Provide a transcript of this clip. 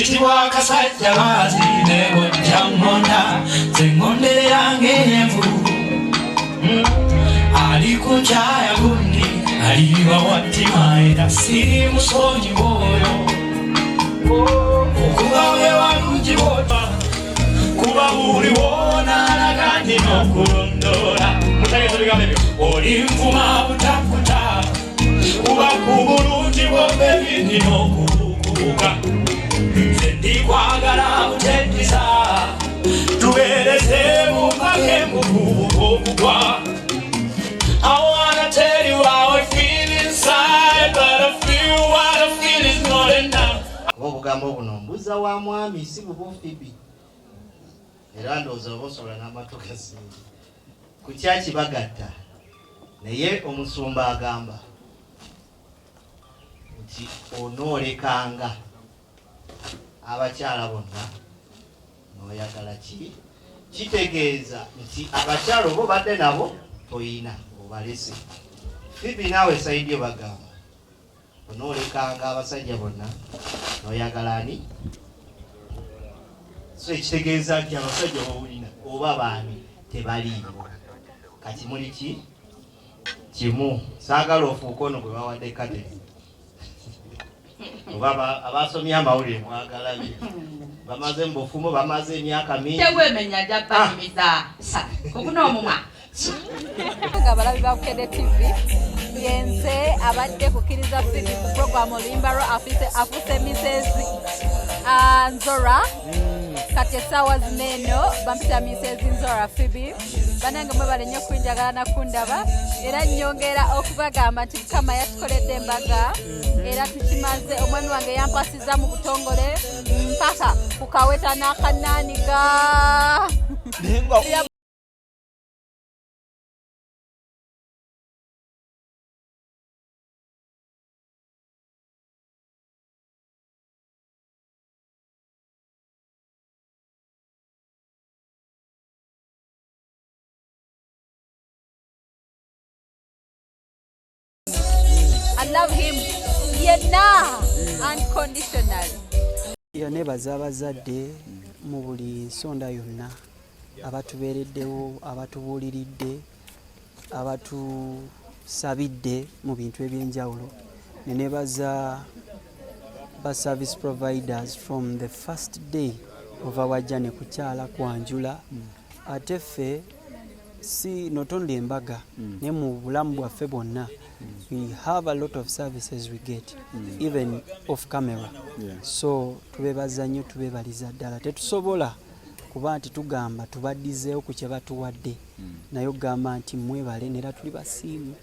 kayitibwa kasajja baazine bojjamona zengondere yange envu ali ku nkyaya gundi aliba wattima era siri musonyi bwoyo okuba we walungi bwota kuba buli wona alaganye n'okulondola mutegeeza bigambo ebyo oli nvuma butakuta kuba ku bulungi bw'obebindi n'okubuuka nze ndikwagala buteddiza tubeereze mu mpaka embugu okugwa. I wanna tell you how I feel inside, but I feel what I feel is not enough. Obugambo buno mbuza wa mwami si bubufibi era ndowooza oba osobola n'amatoka singi ku kyaki bagatta naye omusumba agamba nti onoolekanga abakyala bonna n'oyagala ki kitegeeza nti abakyala oba obadde nabo toyina obalese. Fibi naawe saidi yo bagamba onoolekanga abasajja bonna n'oyagala ani so ekitegeeza nti abasajja bawulina oba baani tebaliiwo kati muli ki kimu saagala ofuuka ono gwe bawadde kate oba abasomye amawulire mwagala bye bamaze mu bufumo bamaze emyaka mingi tewemenya jabanyumiza okunoomumwa abalabi ba Bukedde TV yenze abadde kukkiriza Fibi ku program Olimbaro afuse Mrs. Nzora kati essaawa zino eno bampita Mrs. Nzora Fibi banange mwebale nnyo okunjagala nakundaba era nnyongera okubagamba nti Mukama yatukoledde embaga era tukimaze omwami wange yampasiza mu butongole mpaka ku kaweta n'akanaaniga I love him yenna unconditionally. Yanebaza abazadde mu buli nsonda yonna abatubeereddewo abatubuuliridde abatusabidde mu bintu ebyenjawulo nenebaza ba service providers from the first day of our journey kukyala kwanjula ate ffe si not only embaga ne mu bulamu bwaffe bwonna we have a lot of services we get even off camera so tubebaza nnyo tubebaliza ddala tetusobola kuba nti tugamba tubaddizeewo ku kye batuwadde naye ogamba nti mwebale nera tuli basiimu